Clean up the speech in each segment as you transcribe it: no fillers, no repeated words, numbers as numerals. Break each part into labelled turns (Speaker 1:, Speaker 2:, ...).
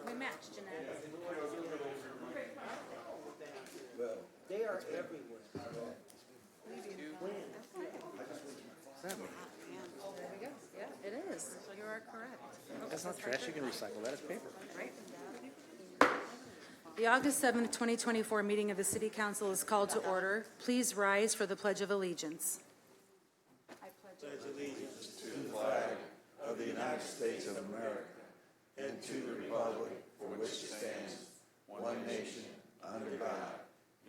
Speaker 1: We matched, Jeanette.
Speaker 2: They are everywhere.
Speaker 1: There we go. Yeah, it is. You are correct.
Speaker 3: That's not trash, you can recycle that as paper.
Speaker 1: Right. The August 7th, 2024 meeting of the City Council is called to order. Please rise for the Pledge of Allegiance. I pledge
Speaker 4: allegiance to the flag of the United States of America and to the republic for which it stands, one nation, under God,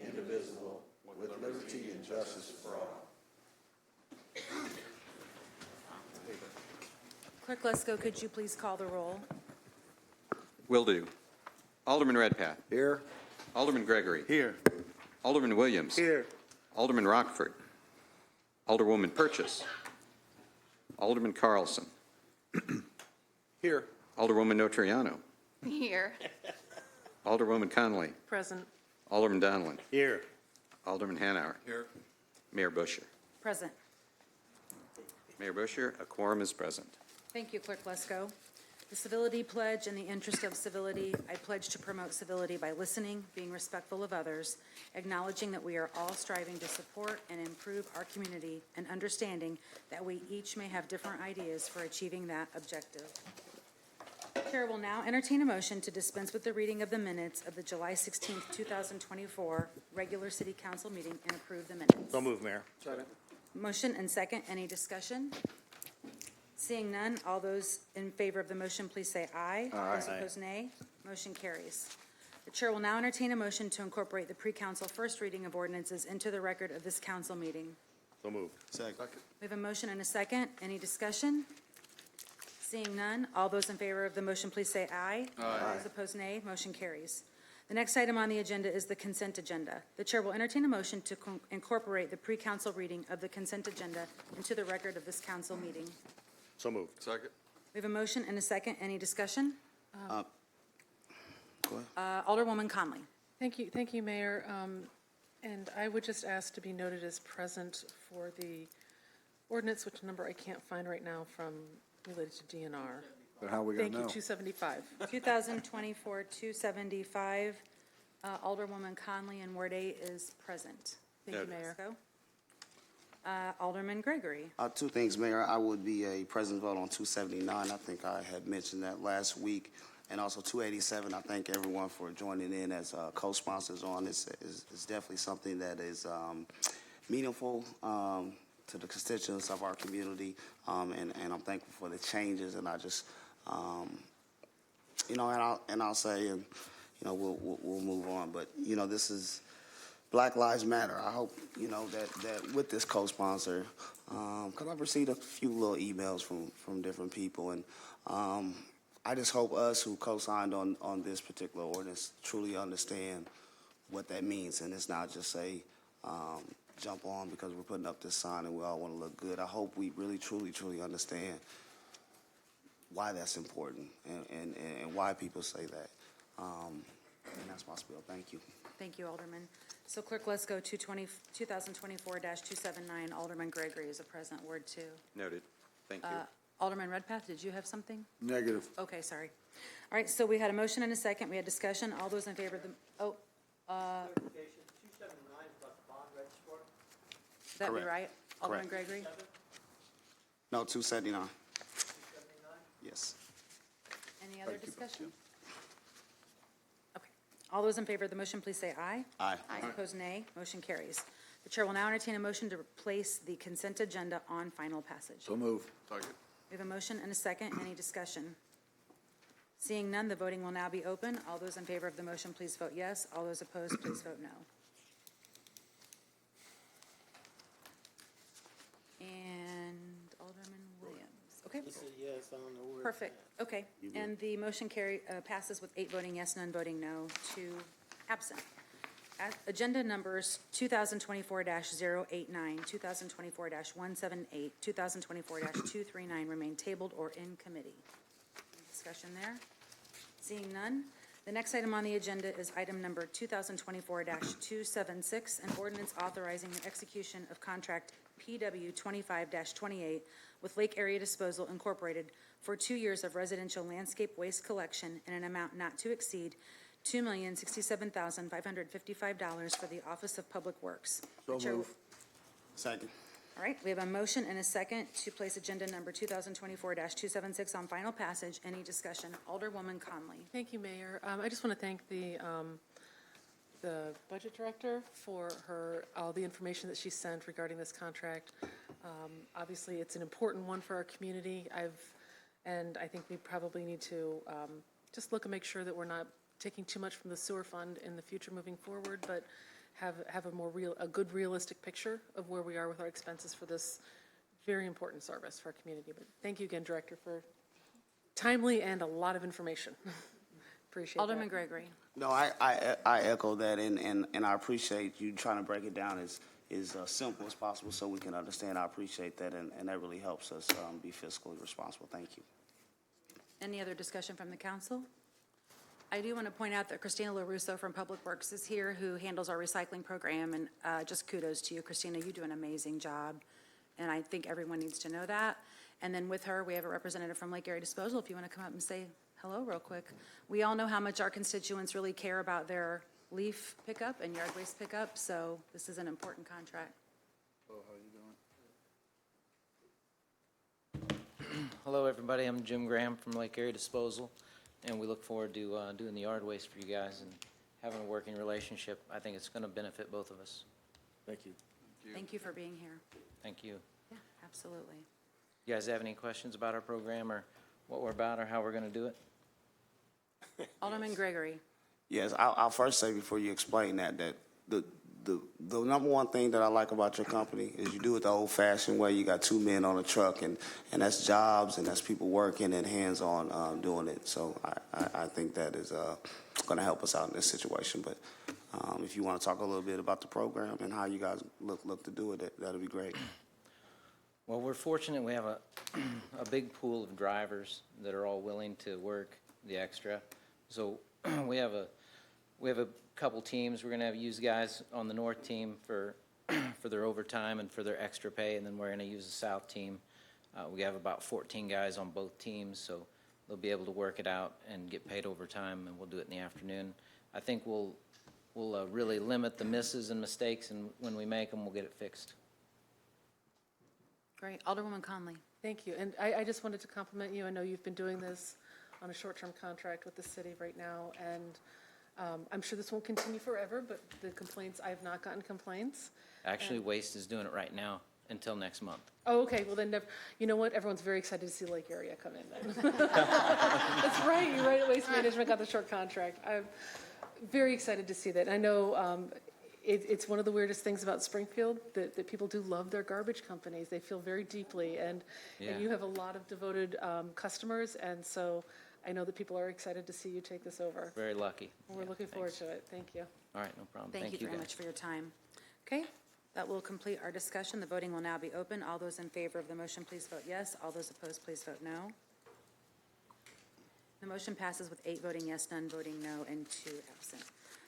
Speaker 4: indivisible, with liberty and justice for all.
Speaker 1: Clerk Lesko, could you please call the roll?
Speaker 5: Will do. Alderman Redpath.
Speaker 4: Here.
Speaker 5: Alderman Gregory.
Speaker 4: Here.
Speaker 5: Alderman Williams.
Speaker 4: Here.
Speaker 5: Alderman Rockford. Alderwoman Purchase. Alderman Carlson.
Speaker 4: Here.
Speaker 5: Alderwoman Notoriano.
Speaker 6: Here.
Speaker 5: Alderwoman Conley.
Speaker 6: Present.
Speaker 5: Alderman Donlin.
Speaker 4: Here.
Speaker 5: Alderman Hanauer.
Speaker 4: Here.
Speaker 5: Mayor Busher.
Speaker 1: Present.
Speaker 5: Mayor Busher, a quorum is present.
Speaker 1: Thank you, Clerk Lesko. The civility pledge. In the interest of civility, I pledge to promote civility by listening, being respectful of others, acknowledging that we are all striving to support and improve our community, and understanding that we each may have different ideas for achieving that objective. Chair will now entertain a motion to dispense with the reading of the minutes of the July 16th, 2024 regular City Council meeting and approve the minutes.
Speaker 3: So move, Mayor.
Speaker 1: Motion and second. Any discussion? Seeing none, all those in favor of the motion, please say aye.
Speaker 4: Aye.
Speaker 1: Those opposed, nay. Motion carries. The chair will now entertain a motion to incorporate the pre-council first reading of ordinances into the record of this council meeting.
Speaker 3: So move.
Speaker 4: Second.
Speaker 1: We have a motion and a second. Any discussion? Seeing none, all those in favor of the motion, please say aye.
Speaker 4: Aye.
Speaker 1: Those opposed, nay. Motion carries. The next item on the agenda is the consent agenda. The chair will entertain a motion to incorporate the pre-council reading of the consent agenda into the record of this council meeting.
Speaker 3: So move.
Speaker 4: Second.
Speaker 1: We have a motion and a second. Any discussion?
Speaker 4: Go ahead.
Speaker 1: Alderwoman Conley.
Speaker 6: Thank you, Mayor. And I would just ask to be noted as present for the ordinance, which number I can't find right now, from related to DNR.
Speaker 4: But how are we going
Speaker 6: Thank
Speaker 4: to
Speaker 6: you,
Speaker 4: know?
Speaker 6: 275.
Speaker 1: 2024-275. Alderwoman Conley in Ward 8 is present.
Speaker 6: Thank you, Mayor.
Speaker 1: Go. Alderman Gregory.
Speaker 7: Two things, Mayor. I would be a present vote on 279. I think I had mentioned that last week. And also 287. I thank everyone for joining in as co-sponsors on this. It's definitely something that is meaningful to the constituents of our community. And I'm thankful for the changes. And I just, I'll say, we'll move on. But, this is Black Lives Matter. I hope, that with this co-sponsor, because I've received a few little emails from different people, and I just hope us who co-signed on this particular ordinance truly understand what that means, and it's not just say jump on because we're putting up this sign and we all want to look good. I hope we really, truly understand why that's important and why people say that. And that's my spiel. Thank you.
Speaker 1: Thank you, Alderman. So Clerk, let's go to 2024-279. Alderman Gregory is a present. Ward 2.
Speaker 5: Noted. Thank you.
Speaker 1: Alderman Redpath, did you have something?
Speaker 4: Negative.
Speaker 1: Okay, sorry. All right, so we had a motion and a second. We had discussion. All those in favor of the,
Speaker 2: Clarification, 279 is about the bond registrar.
Speaker 1: that be
Speaker 7: Correct.
Speaker 1: right? Alderman
Speaker 7: Correct.
Speaker 1: Gregory?
Speaker 7: No, 279.
Speaker 2: 279?
Speaker 7: Yes.
Speaker 1: Any other discussion? Okay. All those in favor of the motion, please say aye.
Speaker 7: Aye.
Speaker 1: Opposed, nay. Motion carries. The chair will now entertain a motion to place the consent agenda on final passage.
Speaker 4: So move. Second.
Speaker 1: We have a motion and a second. Any discussion? Seeing none, the voting will now be open. All those in favor of the motion, please vote yes. All those opposed, please vote no. And Alderman Williams. Okay,
Speaker 2: He said yes, I don't know where.
Speaker 1: perfect. Okay, and the motion passes with 8 voting yes, none voting no, 2 absent. Agenda numbers 2024-089, 2024-178, 2024-239 remain tabled or in committee. Discussion there? Seeing none, The next item on the agenda is item number 2024-276, an ordinance authorizing the execution of contract PW 25-28 with Lake Area Disposal Incorporated for 2 years of residential landscape waste collection in an amount not to exceed $2,067,555 for the Office of Public Works.
Speaker 7: So
Speaker 1: The chair will-
Speaker 7: move. Second.
Speaker 1: All right, we have a motion and a second to place agenda number 2024-276 on final passage. Any discussion? Alderwoman Conley.
Speaker 6: Thank you, Mayor. I just want to thank the Budget Director for all the information that she sent regarding this contract. Obviously, it's an important one for our community. And I think we probably need to just look and make sure that we're not taking too much from the sewer fund in the future moving forward, but have a good realistic picture of where we are with our expenses for this very important service for our community. But thank you again, Director, for timely and a lot of information. Appreciate that.
Speaker 1: Alderman Gregory.
Speaker 7: No, I echo that, and I appreciate you trying to break it down as simple as possible so we can understand. I appreciate that, and that really helps us be fiscally responsible. Thank you.
Speaker 1: Any other discussion from the council? I do want to point out that Christina LaRusso from Public Works is here, who handles our recycling program, and just kudos to you, Christina. You do an amazing job, and I think everyone needs to know that. And then with her, we have a representative from Lake Area Disposal, if you want to come up and say hello real quick. We all know how much our constituents really care about their leaf pickup and yard waste pickup, so this is an important contract.
Speaker 8: Hello, everybody. I'm Jim Graham from Lake Area Disposal, and we look forward to doing the yard waste for you guys and having a working relationship. I think it's going to benefit both of us.
Speaker 3: Thank you.
Speaker 1: Thank you for being here.
Speaker 8: Thank you.
Speaker 1: Yeah, absolutely.
Speaker 8: You guys have any questions about our program or what we're about or how we're going to do it?
Speaker 1: Alderman Gregory.
Speaker 7: Yes, I'll first say before you explain that the number one thing that I like about your company is you do it the old-fashioned way. You got 2 men on a truck, and that's jobs, and that's people working and hands-on doing it. So I think that is going to help us out in this situation. But if you want to talk a little bit about the program and how you guys look to do it, that'll be great.
Speaker 8: Well, we're fortunate we have a big pool of drivers that are all willing to work the extra. So we have a couple teams. We're going to use guys on the north team for their overtime and for their extra pay, and then we're going to use the south team. We have about 14 guys on both teams, so they'll be able to work it out and get paid overtime, and we'll do it in the afternoon. I think we'll really limit the misses and mistakes, and when we make them, we'll get it fixed.
Speaker 1: Great. Alderwoman Conley.
Speaker 6: Thank you. And I just wanted to compliment you. I know you've been doing this on a short-term contract with the city right now, and I'm sure this won't continue forever, but the complaints, I have not gotten complaints.
Speaker 8: Actually, Waste is doing it right now until next month.
Speaker 6: Oh, okay, well then, you know what, everyone's very excited to see Lake Area come in then. That's right, you're right, Waste Management got the short contract. I'm very excited to see that. I know it's one of the weirdest things about Springfield, that people do love their garbage companies. They feel very deeply, and you have a lot of devoted customers, and so I know that people are excited to see you take this over.
Speaker 8: Very lucky.
Speaker 6: We're looking forward to it. Thank you.
Speaker 8: All right, no problem.
Speaker 1: Thank you very
Speaker 8: guys.
Speaker 1: much for your time. Okay, that will complete our discussion. The voting will now be open. All those in favor of the motion, please vote yes. All those opposed, please vote no. The motion passes with 8 voting yes, none voting no, and 2 absent.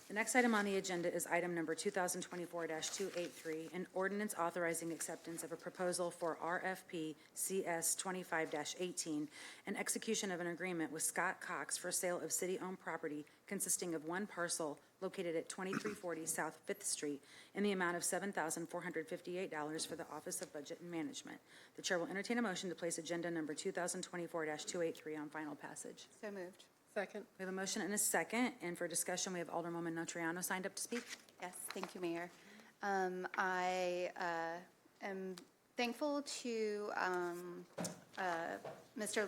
Speaker 1: The next item on the agenda is item number 2024-283, an ordinance authorizing acceptance of a proposal for RFP CS 25-18 and execution of an agreement with Scott Cox for sale of city-owned property consisting of one parcel located at 2340 South 5th Street in the amount of $7,458 for the Office of Budget and Management. The chair will entertain a motion to place agenda number 2024-283 on final passage.
Speaker 9: So moved.
Speaker 6: Second.
Speaker 1: We have a motion and a second, and for discussion, we have Alderwoman Notriano signed up to speak.
Speaker 9: Yes, thank you, Mayor. I am thankful to Mr.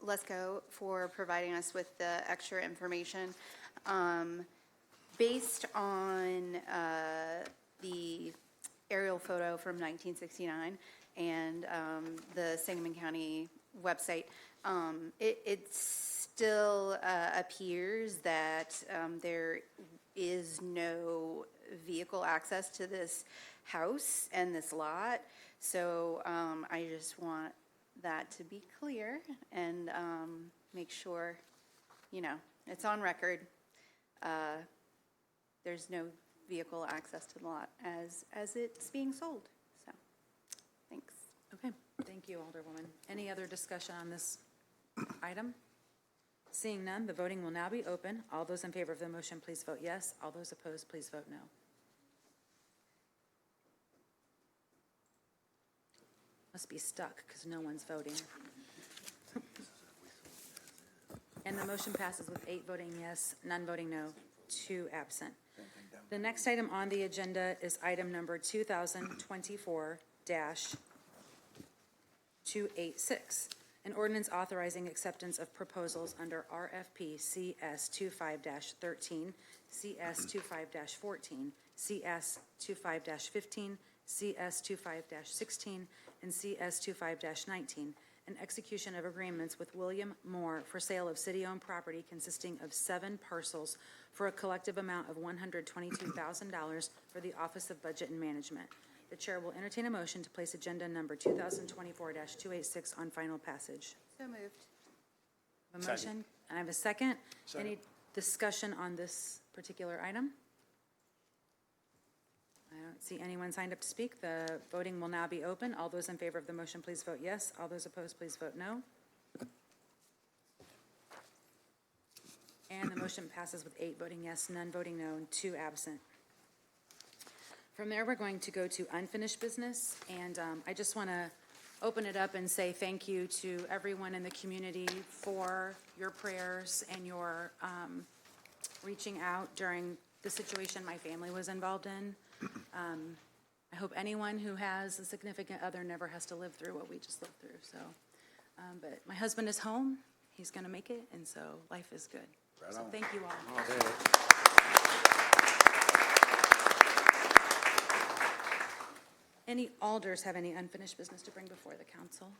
Speaker 9: Lesko for providing us with the extra information. Based on the aerial photo from 1969 and the Sangamon County website, it still appears that there is no vehicle access to this house and this lot. So I just want that to be clear and make sure, you know, it's on record. there's no vehicle access to the lot as it's being sold. So, thanks.
Speaker 1: Okay, thank you, Alderwoman. Any other discussion on this item? Seeing none, the voting will now be open. All those in favor of the motion, please vote yes. All those opposed, please vote no. Must be stuck because no one's voting. And the motion passes with 8 voting yes, none voting no, 2 absent. The next item on the agenda is item number 2024-286, an ordinance authorizing acceptance of proposals under RFP CS 25-13, CS 25-14, CS 25-15, CS 25-16, and CS 25-19, and execution of agreements with William Moore for sale of city-owned property consisting of 7 parcels for a collective amount of $122,000 for the Office of Budget and Management. The chair will entertain a motion to place agenda number 2024-286 on final passage.
Speaker 9: So moved.
Speaker 1: A motion, and I have a second. Any discussion on this particular item? I don't see anyone signed up to speak. The voting will now be open. All those in favor of the motion, please vote yes. All those opposed, please vote no. And the motion passes with 8 voting yes, none voting no, and 2 absent. From there, we're going to go to unfinished business, and I just want to open it up and say thank you to everyone in the community for your prayers and your reaching out during the situation my family was involved in. I hope anyone who has a significant other never has to live through what we just lived through, so. But my husband is home, he's gonna make it, and so life is good. So thank you all. Any alders have any unfinished business to bring before the council?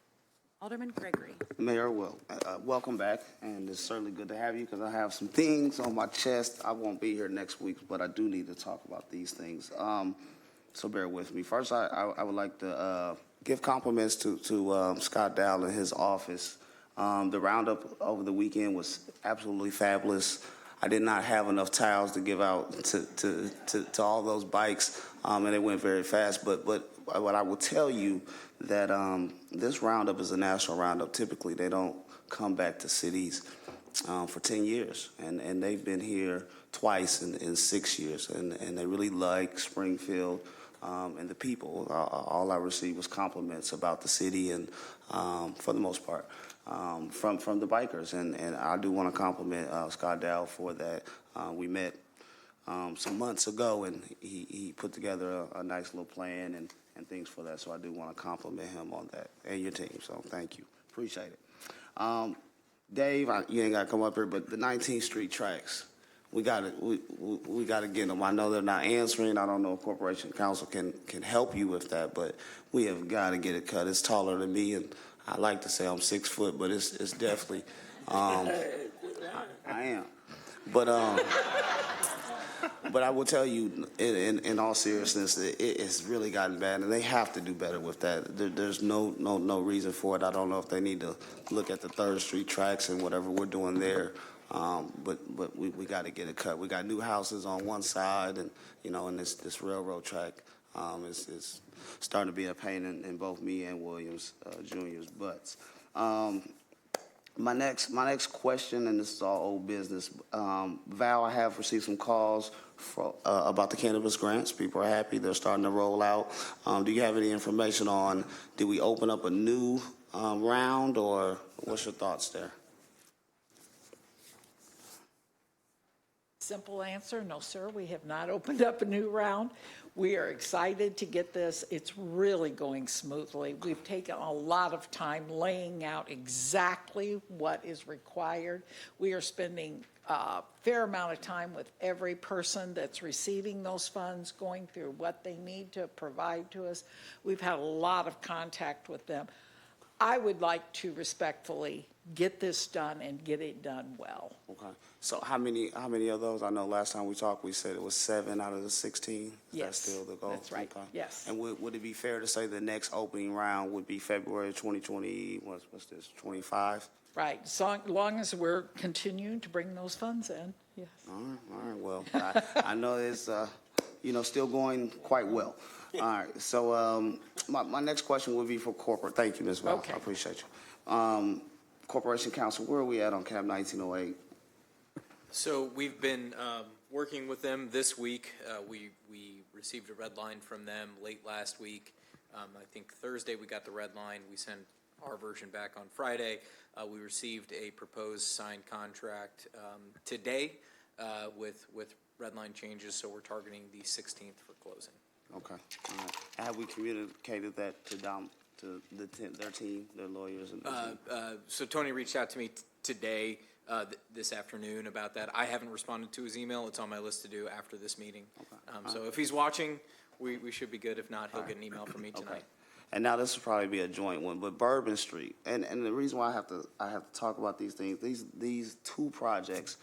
Speaker 1: Alderman Gregory.
Speaker 7: Mayor, welcome back, and it's certainly good to have you because I have some things on my chest. I won't be here next week, but I do need to talk about these things. So bear with me. First, I would like to give compliments to Scott Dow and his office. The roundup over the weekend was absolutely fabulous. I did not have enough towels to give out to all those bikes, and it went very fast. But what I will tell you that this roundup is a national roundup. Typically, they don't come back to cities for 10 years, and they've been here twice in 6 years, and they really like Springfield and the people. All I received was compliments about the city, and for the most part, from the bikers, and I do want to compliment Scott Dow for that. We met some months ago, and he put together a nice little plan and things for that. So I do want to compliment him on that and your team. So thank you, appreciate it. Dave, you ain't got to come up here, but the 19th Street tracks, we got to get them. I know they're not answering. I don't know if Corporation Council can help you with that, but we have got to get it cut. It's taller than me, and I like to say I'm 6 foot, but it's definitely I am. But I will tell you, in all seriousness, it's really gotten bad, and they have to do better with that. There's no reason for it. I don't know if they need to look at the 3rd Street tracks and whatever we're doing there. But we got to get it cut. We got new houses on one side, and and this railroad track is starting to be a pain in both me and Williams Jr.'s butts. My next question, and this is all old business. Val, I have received some calls about the cannabis grants. People are happy. They're starting to roll out. Do you have any information on, did we open up a new round, or what's your thoughts there?
Speaker 10: Simple answer, no, sir. We have not opened up a new round. We are excited to get this. It's really going smoothly. We've taken a lot of time laying out exactly what is required. We are spending a fair amount of time with every person that's receiving those funds, going through what they need to provide to us. We've had a lot of contact with them. I would like to respectfully get this done and get it done well.
Speaker 7: Okay. So how many of those? I know last time we talked, we said it was 7 out of the 16. Is
Speaker 10: Yes,
Speaker 7: that still the goal?
Speaker 10: that's right.
Speaker 7: Okay.
Speaker 10: Yes.
Speaker 7: And would it be fair to say the next opening round would be February 2020? What's this? 25?
Speaker 10: Right. So long as we're continuing to bring those funds in. Yes.
Speaker 7: All right, well, I know it's, still going quite well. All right, so my next question would be for corporate. Thank you, Ms. Wells.
Speaker 10: Okay.
Speaker 7: I appreciate you. Corporation Counsel, where are we at on CAB 1908?
Speaker 11: So we've been working with them this week. We received a red line from them late last week. I think Thursday we got the red line. We sent our version back on Friday. We received a proposed signed contract today with red line changes, so we're targeting the 16th for closing.
Speaker 7: Okay. All right. Have we communicated that to their team, their lawyers? And
Speaker 11: So Tony reached out to me today, this afternoon about that. I haven't responded to his email. It's on my list to do after this meeting.
Speaker 7: Okay.
Speaker 11: So if he's watching, we should be good. If not, he'll get an email from me tonight.
Speaker 7: Okay. And now this will probably be a joint one, but Bourbon Street, and the reason why I have to talk about these things, these two projects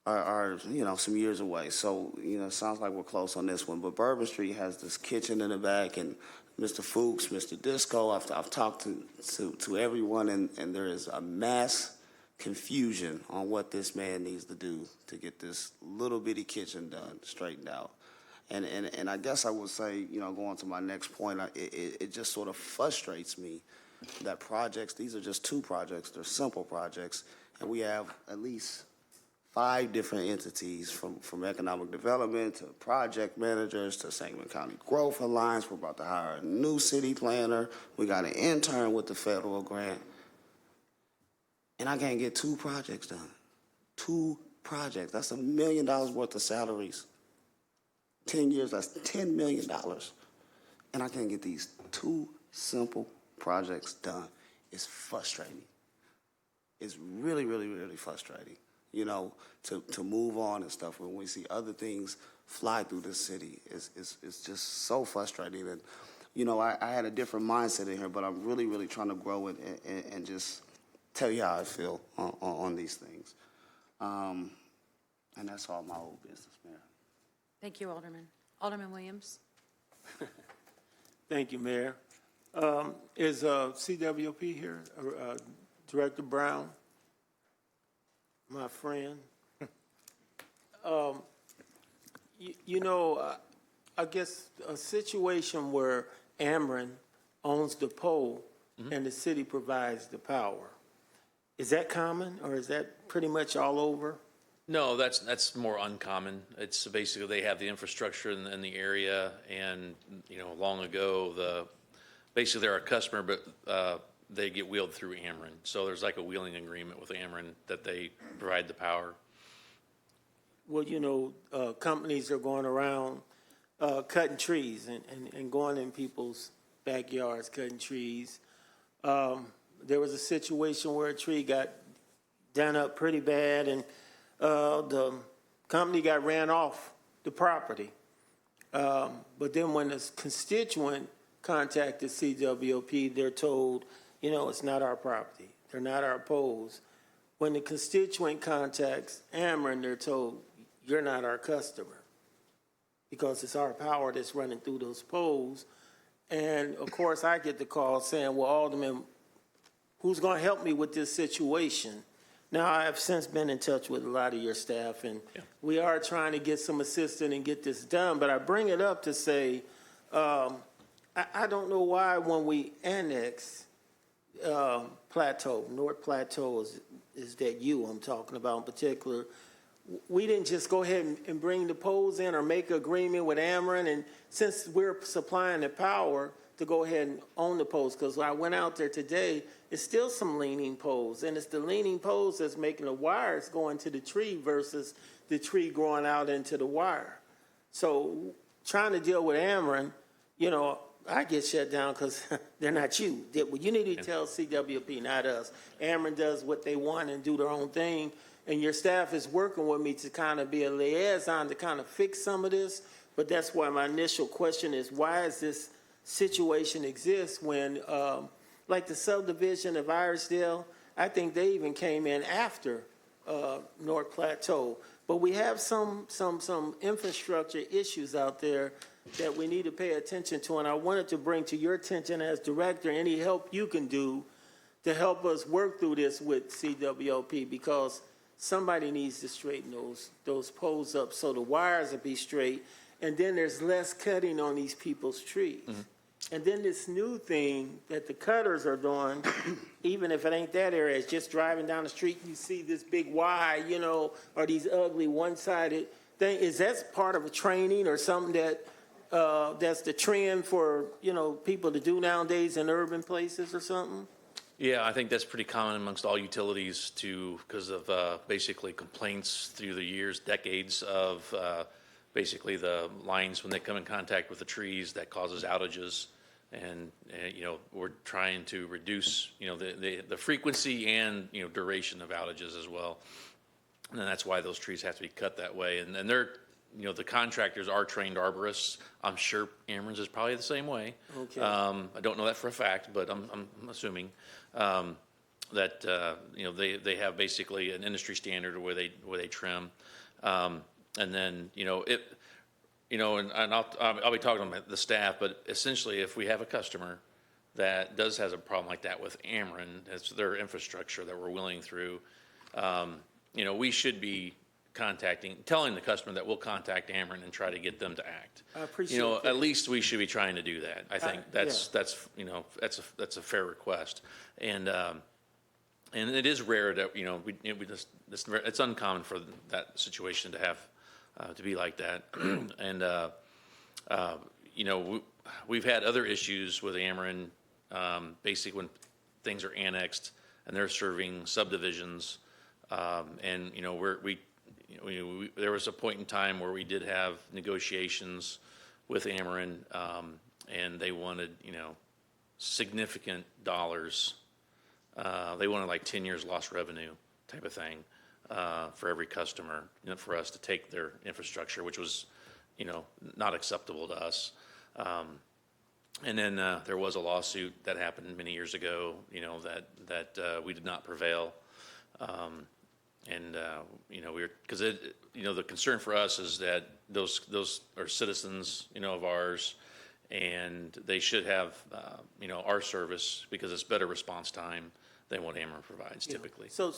Speaker 7: are some years away. So it sounds like we're close on this one. But Bourbon Street has this kitchen in the back, and Mr. Fuchs, Mr. Disco. I've talked to everyone, and there is a mass confusion on what this man needs to do to get this little bitty kitchen done, straightened out. And I guess I would say, going to my next point, it just sort of frustrates me that projects, these are just two projects, they're simple projects, and we have at least 5 different entities from economic development to project managers to Sangamon County Growth Alliance. We're about to hire a new city planner. We got an intern with the federal grant. And I can't get 2 projects done. 2 projects. That's $1 million worth of salaries. 10 years, that's $10 million. And I can't get these 2 simple projects done. It's frustrating. It's really, really, really frustrating, to move on and stuff when we see other things fly through the city. It's just so frustrating. And, I had a different mindset in here, but I'm really, really trying to grow and just tell you how I feel on these things. And that's all my old business, Mayor.
Speaker 1: Thank you, Alderman. Alderman Williams?
Speaker 2: Thank you, Mayor. Is CWP here? Director Brown? My friend? I guess a situation where Ameren owns the pole and the city provides the power. Is that common, or is that pretty much all over?
Speaker 12: No, that's more uncommon. It's basically they have the infrastructure in the area, and long ago basically they're a customer, but they get wheeled through Ameren. So there's like a wheeling agreement with Ameren that they provide the power.
Speaker 2: Well, companies are going around cutting trees and going in people's backyards cutting trees. There was a situation where a tree got done up pretty bad, and the company got ran off the property. But then when the constituent contacted CWP, they're told, it's not our property. They're not our poles. When the constituent contacts Ameren, they're told, you're not our customer because it's our power that's running through those poles. And, of course, I get the call saying, well, Alderman, who's going to help me with this situation? Now, I have since been in touch with a lot of your staff, and we are trying to get some assistance and get this done. But I bring it up to say, I don't know why when we annex Plateau, North Plateau is that I'm talking about in particular, we didn't just go ahead and bring the poles in or make an agreement with Ameren, and since we're supplying the power, to go ahead and own the poles, because when I went out there today, it's still some leaning poles, and it's the leaning poles that's making the wires go into the tree versus the tree growing out into the wire. So trying to deal with Ameren, I get shut down because they're not you. You need to tell CWP, not us. Ameren does what they want and do their own thing, and your staff is working with me to kind of be a liaison to kind of fix some of this, but that's why my initial question is, why is this situation exists when, like the subdivision of Irisdale, I think they even came in after North Plateau. But we have some infrastructure issues out there that we need to pay attention to, and I wanted to bring to your attention as director any help you can do to help us work through this with CWOP, because somebody needs to straighten those poles up so the wires will be straight, and then there's less cutting on these people's trees. And then this new thing that the cutters are doing, even if it ain't that area, it's just driving down the street, you see this big Y, you know, or these ugly one-sided thing. Is that part of a training or something that, that's the trend for, you know, people to do nowadays in urban places or something?
Speaker 12: Yeah, I think that's pretty common amongst all utilities because of basically complaints through the years, decades of basically the lines when they come in contact with the trees that causes outages. And you know, we're trying to reduce, you know, the frequency and, you know, duration of outages as well. And that's why those trees have to be cut that way. And they're, you know, the contractors are trained arborists. I'm sure Ameren's is probably the same way.
Speaker 2: Okay.
Speaker 12: I don't know that for a fact, but I'm assuming that you know, they have basically an industry standard where they trim, and then, you know, and I'll be talking to the staff, but essentially, if we have a customer that has a problem like that with Ameren, it's their infrastructure that we're wheeling through, you know, we should be telling the customer that we'll contact Ameren and try to get them to act.
Speaker 2: I appreciate
Speaker 12: You know,
Speaker 2: that.
Speaker 12: at least we should be trying to do that. I think that's you know, that's a fair request, and it is rare that, you know, it's uncommon for that situation to have to be like that, and you know, we've had other issues with Ameren, basically when things are annexed and they're serving subdivisions, and you know, there was a point in time where we did have negotiations with Ameren, and they wanted, you know, significant dollars. They wanted like 10 years lost revenue type of thing for every customer, you know, for us to take their infrastructure, which was, you know, not acceptable to us. And then there was a lawsuit that happened many years ago, you know, that we did not prevail. And you know, because you know, the concern for us is that those are citizens, you know, of ours, and they should have, you know, our service because it's better response time than what Ameren provides typically.
Speaker 2: So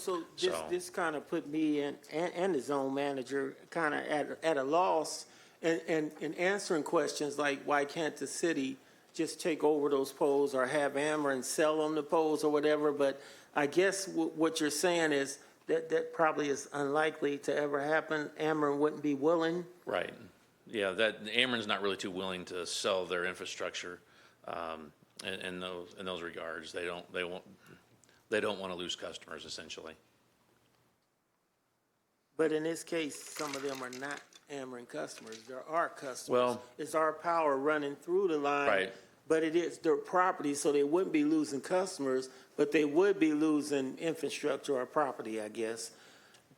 Speaker 2: this kind of put me and the zone manager kind of at a loss in answering questions like, why can't the city just take over those poles or have Ameren sell them the poles or whatever? But I guess what you're saying is that probably is unlikely to ever happen. Ameren wouldn't be willing.
Speaker 12: Right. Yeah, that Ameren's not really too willing to sell their infrastructure in those regards. They don't want to lose customers, essentially.
Speaker 2: But in this case, some of them are not Ameren customers. There are customers.
Speaker 12: Well,
Speaker 2: it's our power running through the line.
Speaker 12: Right.
Speaker 2: But it is their property, so they wouldn't be losing customers, but they would be losing infrastructure or property, I guess.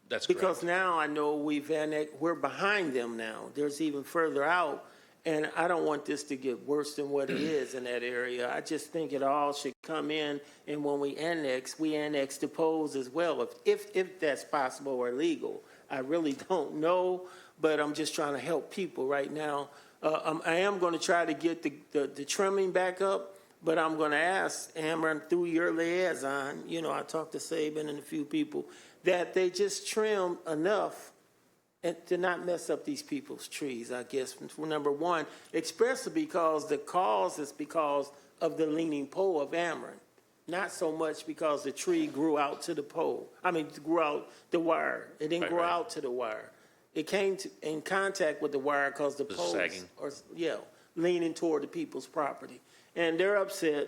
Speaker 12: That's
Speaker 2: Because
Speaker 12: correct.
Speaker 2: now I know we're behind them now. There's even further out, and I don't want this to get worse than what it is in that area. I just think it all should come in, and when we annex the poles as well, if that's possible or legal. I really don't know, but I'm just trying to help people right now. I am going to try to get the trimming back up, but I'm going to ask Ameren through your liaison, you know, I talked to Saban and a few people, that they just trim enough and to not mess up these people's trees, I guess, for number one, especially because the cause is because of the leaning pole of Ameren, not so much because the tree grew out to the pole. I mean, grew out the wire. It didn't grow out to the wire. It came in contact with the wire because the poles are, leaning toward the people's property. And they're upset,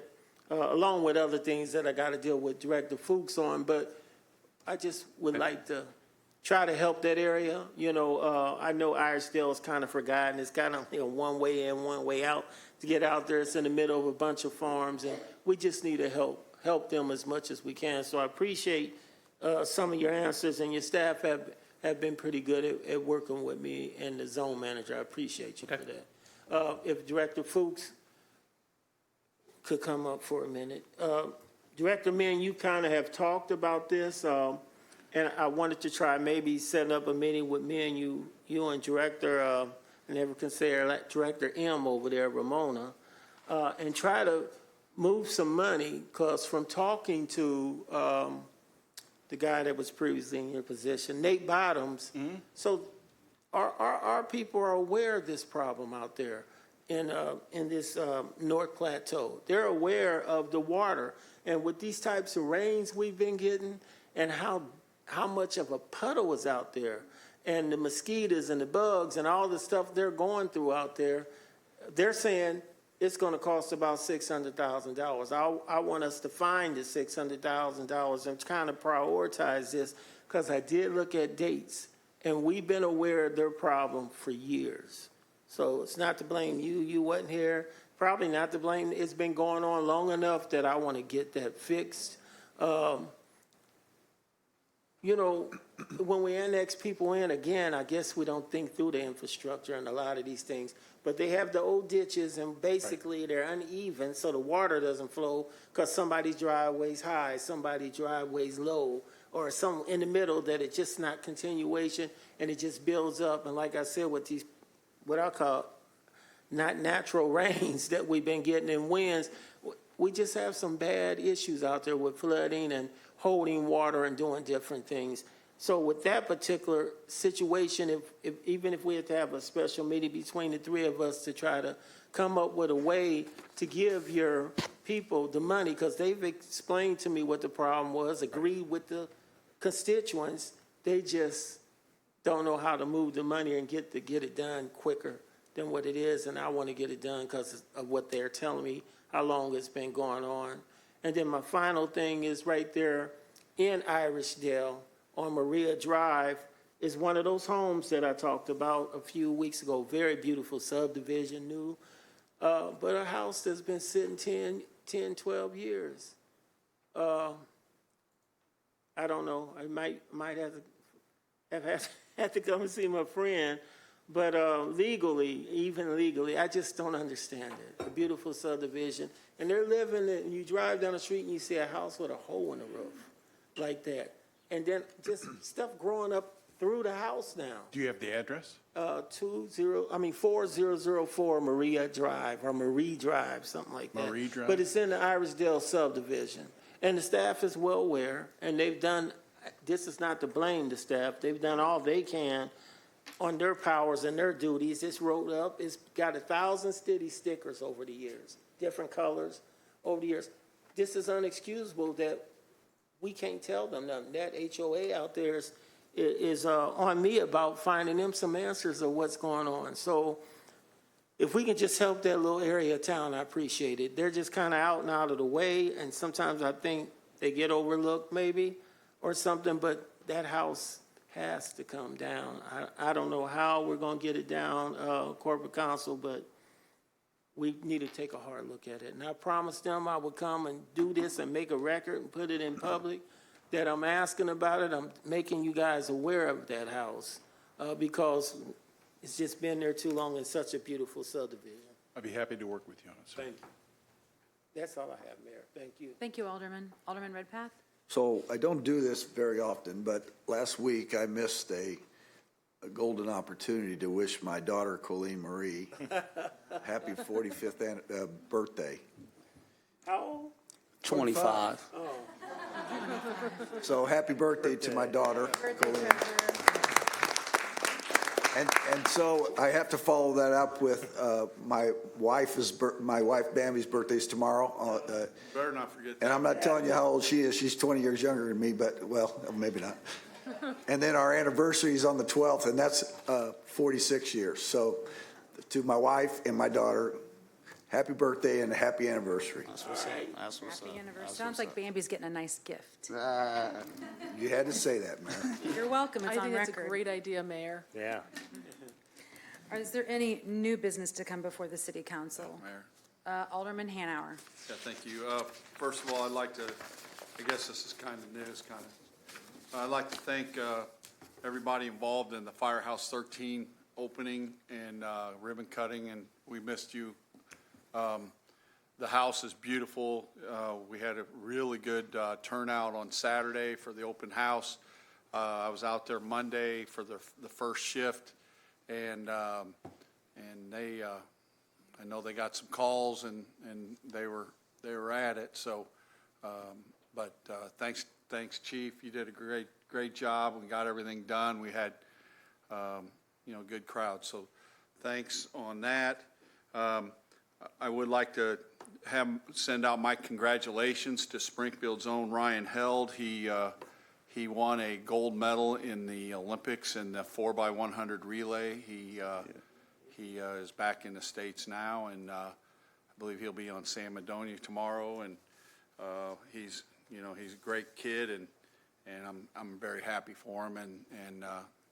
Speaker 2: along with other things that I got to deal with Director Fuchs on, but I just would like to try to help that area. You know, I know Irisdale is kind of forgotten. It's kind of, you know, one way in, one way out to get out there. It's in the middle of a bunch of farms, and we just need to help them as much as we can. So I appreciate some of your answers, and your staff have been pretty good at working with me and the zone manager. I appreciate you for that. If Director Fuchs could come up for a minute. Director, me and you kind of have talked about this, and I wanted to try maybe setting up a meeting with me and you and Director, I never consider Director M over there, Ramona, and try to move some money, because from talking to the guy that was previously in your position, Nate Bottoms. So our people are aware of this problem out there in this North Plateau. They're aware of the water. And with these types of rains we've been getting and how much of a puddle is out there and the mosquitoes and the bugs and all the stuff they're going through out there, they're saying it's going to cost about $600,000. I want us to find the $600,000 and kind of prioritize this because I did look at dates and we've been aware of their problem for years. So it's not to blame you. You wasn't here. Probably not to blame. It's been going on long enough that I want to get that fixed. You know, when we annex people in, again, I guess we don't think through the infrastructure and a lot of these things. But they have the old ditches, and basically they're uneven, so the water doesn't flow because somebody's driveway's high, somebody's driveway's low, or some in the middle that it's just not continuation, and it just builds up. And like I said, with these, what I call not natural rains that we've been getting in winds, we just have some bad issues out there with flooding and holding water and doing different things. So with that particular situation, even if we had to have a special meeting between the three of us to try to come up with a way to give your people the money, because they've explained to me what the problem was, agreed with the constituents, they just don't know how to move the money and get it done quicker than what it is, and I want to get it done because of what they're telling me, how long it's been going on. And then my final thing is right there in Irishdale on Maria Drive is one of those homes that I talked about a few weeks ago. Very beautiful subdivision, new, but a house that's been sitting 10, 12 years. I don't know. I might have to come and see my friend. But even legally, I just don't understand it. A beautiful subdivision. And they're living in, you drive down the street and you see a house with a hole in the roof like that. And then just stuff growing up through the house now.
Speaker 13: Do you have the address?
Speaker 2: 4004 Maria Drive or Marie Drive, something like that.
Speaker 13: Marie Drive?
Speaker 2: But it's in the Irishdale subdivision. And the staff is well aware, and they've done, this is not to blame the staff, they've done all they can on their powers and their duties. It's rolled up. It's got 1,000 city stickers over the years, different colors over the years. This is unexcusable that we can't tell them nothing. That HOA out there is on me about finding them some answers of what's going on. So if we can just help that little area of town, I appreciate it. They're just kind of out and out of the way, and sometimes I think they get overlooked maybe or something, but that house has to come down. I don't know how we're going to get it down, corporate counsel, but we need to take a hard look at it. And I promised them I would come and do this and make a record and put it in public, that I'm asking about it. I'm making you guys aware of that house because it's just been there too long in such a beautiful subdivision.
Speaker 13: I'd be happy to work with you on it, sir.
Speaker 2: Thank you. That's all I have, Mayor. Thank you.
Speaker 1: Thank you, Alderman. Alderman Redpath?
Speaker 4: So I don't do this very often, but last week I missed a golden opportunity to wish my daughter, Colleen Marie, happy 45th birthday.
Speaker 2: How old?
Speaker 7: 25.
Speaker 4: So happy birthday to my daughter, Colleen. And so I have to follow that up with my wife Bambi's birthday's tomorrow.
Speaker 13: Better not forget that.
Speaker 4: And I'm not telling you how old she is. She's 20 years younger than me, but, well, maybe not. And then our anniversary is on the 12th, and that's 46 years. So to my wife and my daughter, happy birthday and a happy anniversary.
Speaker 7: That's what's up. That's what's up.
Speaker 1: Happy anniversary.
Speaker 7: That's
Speaker 1: Sounds
Speaker 7: what's
Speaker 1: like
Speaker 7: up.
Speaker 1: Bambi's getting a nice gift.
Speaker 4: You had to say that, Mayor.
Speaker 1: You're welcome. It's
Speaker 6: I
Speaker 1: on
Speaker 6: think that's a
Speaker 1: record.
Speaker 6: great idea, Mayor.
Speaker 3: Yeah.
Speaker 1: Is there any new business to come before the city council?
Speaker 14: Mayor.
Speaker 1: Alderman Hanauer.
Speaker 14: Yeah, thank you. First of all, I'd like to, I guess this is kind of news, I'd like to thank everybody involved in the Firehouse 13 opening and ribbon cutting, and we missed you. The house is beautiful. We had a really good turnout on Saturday for the open house. I was out there Monday for the first shift, and they, I know they got some calls and they were at it. So But thanks, Chief. You did a great job. We got everything done. We had, good crowd. So thanks on that. I would like to send out my congratulations to Springfield's own Ryan Held. He won a gold medal in the Olympics in the 4x100 relay. He is back in the States now, and I believe he'll be on San Madonia tomorrow. And he's a great kid, and I'm very happy for him, and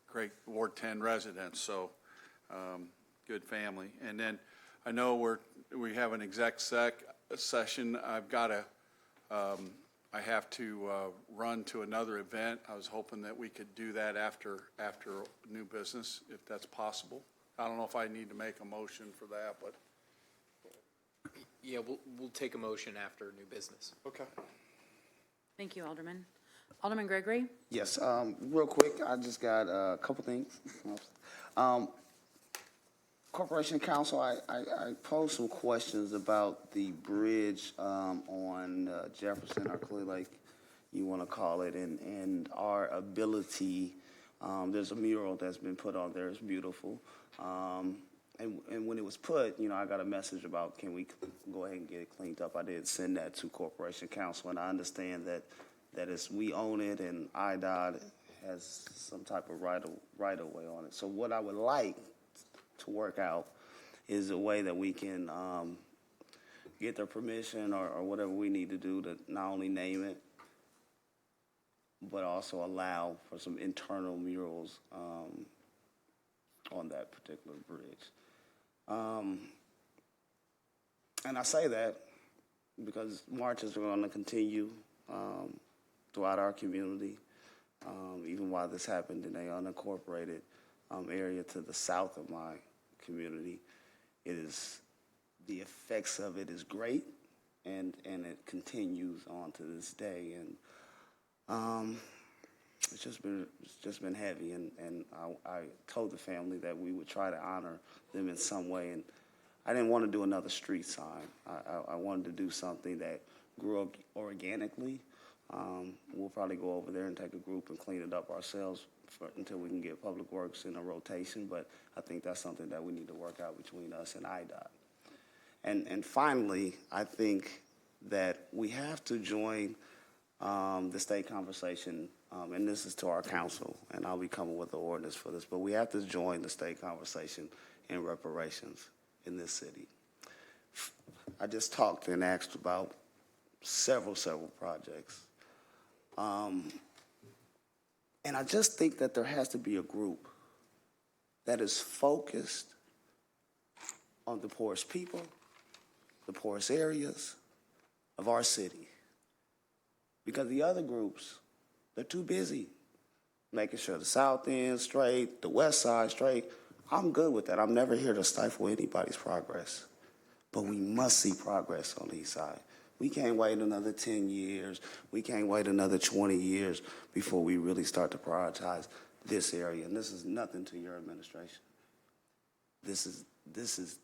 Speaker 14: great Ward 10 resident. So good family. And then I know we have an exec session. I have to run to another event. I was hoping that we could do that after new business, if that's possible. I don't know if I need to make a motion for that, but.
Speaker 11: Yeah, we'll take a motion after new business.
Speaker 14: Okay.
Speaker 1: Thank you, Alderman. Alderman Gregory?
Speaker 7: Yes, real quick, I just got a couple things. Corporation Council, I posed some questions about the bridge on Jefferson or Clear Lake, you want to call it, and our ability. There's a mural that's been put on there. It's beautiful. And when it was put, I got a message about, can we go ahead and get it cleaned up? I did send that to Corporation Council, and I understand that we own it, and IDOT has some type of right of way on it. So what I would like to work out is a way that we can get their permission or whatever we need to do to not only name it, but also allow for some internal murals on that particular bridge. And I say that because marches are going to continue throughout our community, even while this happened in an unincorporated area to the south of my community. The effects of it is great, and it continues on to this day. And it's just been heavy, and I told the family that we would try to honor them in some way. And I didn't want to do another street sign. I wanted to do something that grew up organically. We'll probably go over there and take a group and clean it up ourselves until we can get Public Works in a rotation. But I think that's something that we need to work out between us and IDOT. And finally, I think that we have to join the state conversation, and this is to our council, and I'll be coming with the ordinance for this, but we have to join the state conversation in reparations in this city. I just talked and asked about several projects. And I just think that there has to be a group that is focused on the poorest people, the poorest areas of our city. Because the other groups, they're too busy making sure the South End straight, the West Side straight. I'm good with that. I'm never here to stifle anybody's progress. But we must see progress on the East Side. We can't wait another 10 years. We can't wait another 20 years before we really start to prioritize this area. And this is nothing to your administration. This is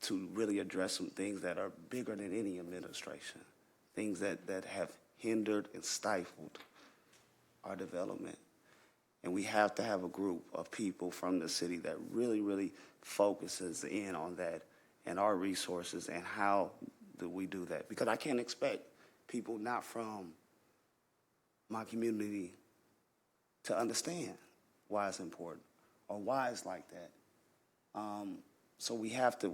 Speaker 7: to really address some things that are bigger than any administration, things that have hindered and stifled our development. And we have to have a group of people from the city that really, really focuses in on that and our resources and how do we do that. Because I can't expect people not from my community to understand why it's important or why it's like that. So we have to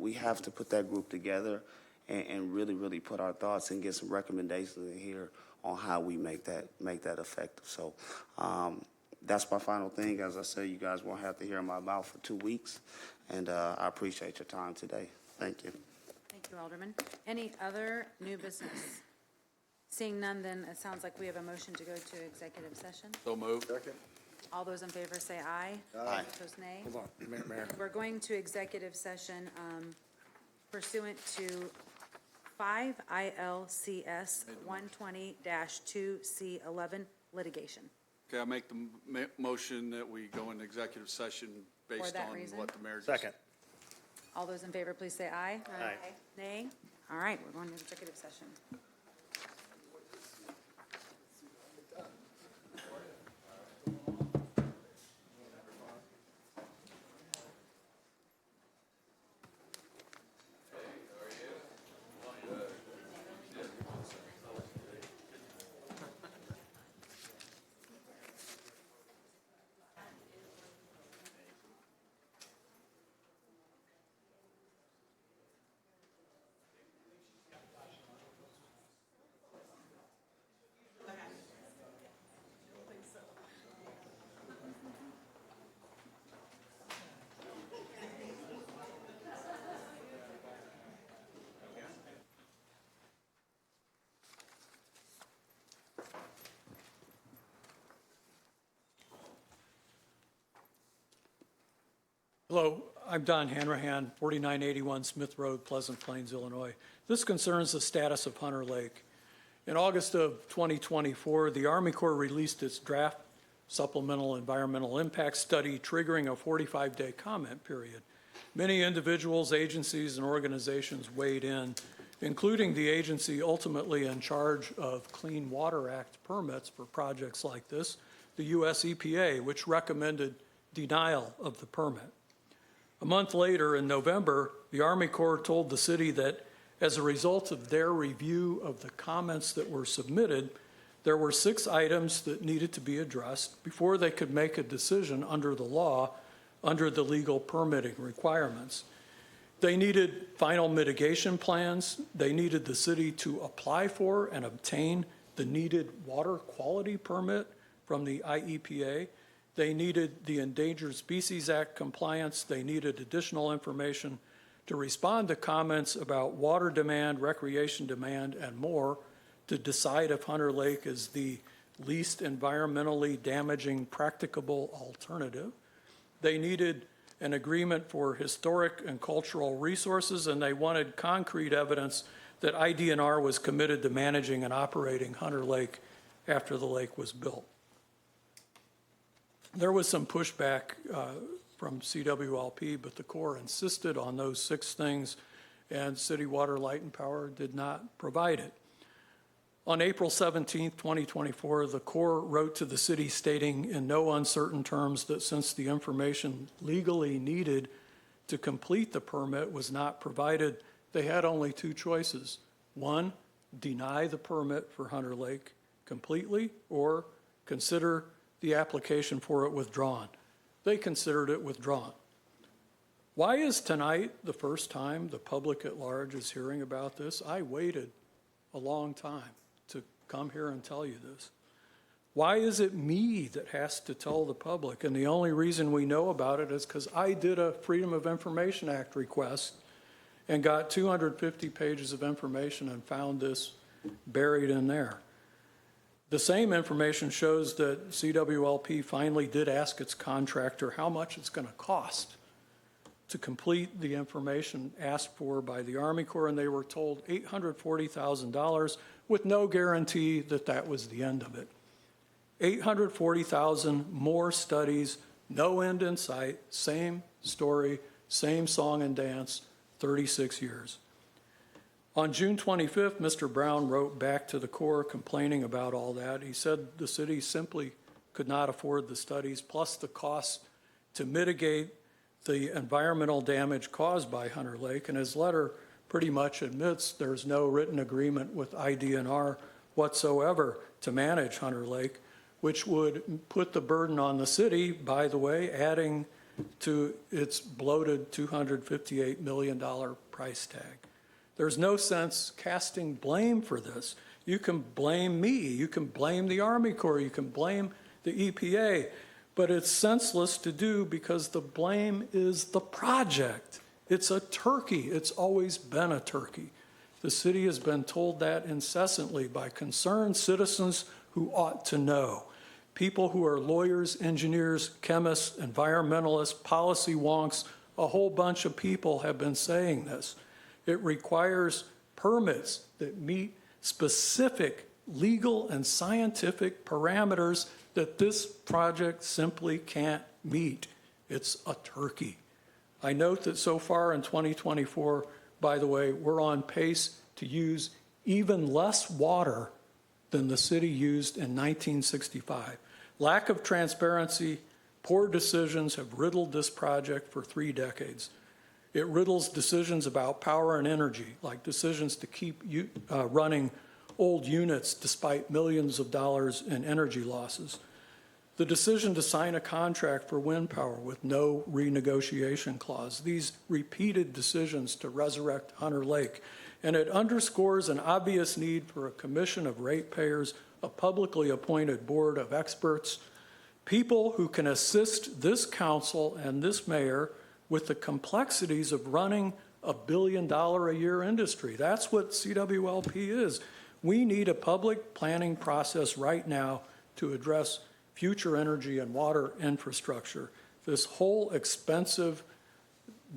Speaker 7: put that group together and really, really put our thoughts and get some recommendations in here on how we make that effective. So that's my final thing. As I said, you guys won't have to hear my mouth for 2 weeks, and I appreciate your time today. Thank you.
Speaker 1: Thank you, Alderman. Any other new business? Seeing none, then it sounds like we have a motion to go to executive session.
Speaker 14: So moved. Second.
Speaker 1: All those in favor say aye.
Speaker 7: Aye.
Speaker 1: Opposed, nay.
Speaker 3: Hold on, Mayor.
Speaker 1: We're going to executive session pursuant to 5 ILCS 120-2C11 litigation.
Speaker 14: Okay, I make the motion that we go into executive session based
Speaker 1: that
Speaker 14: on
Speaker 1: reason?
Speaker 14: what the mayor just.
Speaker 3: Second.
Speaker 1: All those in favor, please say aye.
Speaker 3: Aye.
Speaker 1: Nay. All right, we're going to executive session.
Speaker 15: Hello, I'm Don Hanrahan, 4981 Smith Road, Pleasant Plains, Illinois. This concerns the status of Hunter Lake. In August of 2024, the Army Corps released its draft supplemental environmental impact study triggering a 45-day comment period. Many individuals, agencies, and organizations weighed in, including the agency ultimately in charge of Clean Water Act permits for projects like this, the US EPA, which recommended denial of the permit. A month later, in November, the Army Corps told the city that as a result of their review of the comments that were submitted, there were 6 items that needed to be addressed before they could make a decision under the law, under the legal permitting requirements. They needed final mitigation plans. They needed the city to apply for and obtain the needed water quality permit from the IEPA. They needed the Endangered Species Act compliance. They needed additional information to respond to comments about water demand, recreation demand, and more to decide if Hunter Lake is the least environmentally damaging practicable alternative. They needed an agreement for historic and cultural resources, and they wanted concrete evidence that IDNR was committed to managing and operating Hunter Lake after the lake was built. There was some pushback from CWLP, but the Corps insisted on those 6 things, and City Water, Light, and Power did not provide it. On April 17, 2024, the Corps wrote to the city stating in no uncertain terms that since the information legally needed to complete the permit was not provided, they had only 2 choices. 1, deny the permit for Hunter Lake completely, or consider the application for it withdrawn. They considered it withdrawn. Why is tonight the first time the public at large is hearing about this? I waited a long time to come here and tell you this. Why is it me that has to tell the public? And the only reason we know about it is because I did a Freedom of Information Act request and got 250 pages of information and found this buried in there. The same information shows that CWLP finally did ask its contractor how much it's going to cost to complete the information asked for by the Army Corps, and they were told $840,000 with no guarantee that that was the end of it. $840,000 more studies, no end in sight, same story, same song and dance, 36 years. On June 25th, Mr. Brown wrote back to the Corps complaining about all that. He said the city simply could not afford the studies, plus the costs to mitigate the environmental damage caused by Hunter Lake. And his letter pretty much admits there's no written agreement with IDNR whatsoever to manage Hunter Lake, which would put the burden on the city, by the way, adding to its bloated $258 million price tag. There's no sense casting blame for this. You can blame me, you can blame the Army Corps, you can blame the EPA, but it's senseless to do because the blame is the project. It's a turkey. It's always been a turkey. The city has been told that incessantly by concerned citizens who ought to know. People who are lawyers, engineers, chemists, environmentalists, policy wonks, a whole bunch of people have been saying this. It requires permits that meet specific legal and scientific parameters that this project simply can't meet. It's a turkey. I note that so far in 2024, by the way, we're on pace to use even less water than the city used in 1965. Lack of transparency, poor decisions have riddled this project for 3 decades. It riddles decisions about power and energy, like decisions to keep running old units despite millions of dollars in energy losses. The decision to sign a contract for wind power with no renegotiation clause. These repeated decisions to resurrect Hunter Lake. And it underscores an obvious need for a commission of ratepayers, a publicly appointed board of experts, people who can assist this council and this mayor with the complexities of running a $1 billion a year industry. That's what CWLP is. We need a public planning process right now to address future energy and water infrastructure. This whole expensive